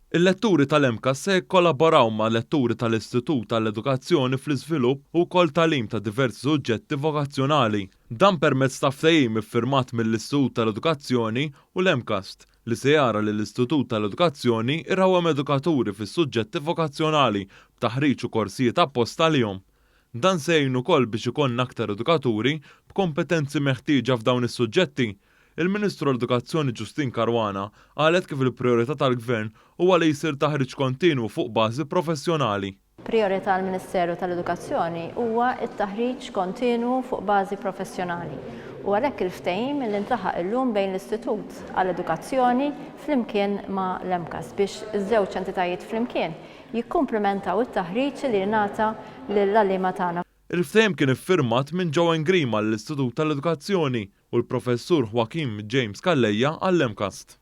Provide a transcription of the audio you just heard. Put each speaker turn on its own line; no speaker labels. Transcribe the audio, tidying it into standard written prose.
Il-letturi tal-EMCAS se jkollaboraw ma' letturi tal-Istitut tal-Edukazzjoni fl-iżvilupp u wkoll tagħlim ta' diversi suġġetti vokazzjonali. Dan permezz ta' ftehim iffirmat mill-Istitut tal-Edukazzjoni u l-EMCAS li se jara li l-Istitut tal-Edukazzjoni irrawhem edukaturi fis-suġġetti vokazzjonali b'taħriġ u korsijiet apposta għalihom. Dan se jgħin ukoll biex ikollna aktar edukaturi b'kompetenzi meħtieġa f'dawn is-suġġetti. Il-Ministru l-Edukazzjoni Ġustin Karwana qalet kif il-prijorità tal-Gvern huwa li jsir taħriġ kontinwu fuq bażi professjonali.
Priorità tal-Ministeru tal-Edukazzjoni huwa t-taħriġ kontinwu fuq bażi professjonali. U għalhekk il-ftehim li ntlaħaq illum bejn l-Istitut għall-Edukazzjoni flimkien ma' l-EMCAS biex iż-żewġ entitajiet flimkien jikkumplementaw it-taħriġ li ngħata lill-għalliema tagħna.
Il-ftehim kien iffirmat minn Joan Grima l-Istitut tal-Edukazzjoni u l-Professur Joaquim James Calleja għall-EMCAS.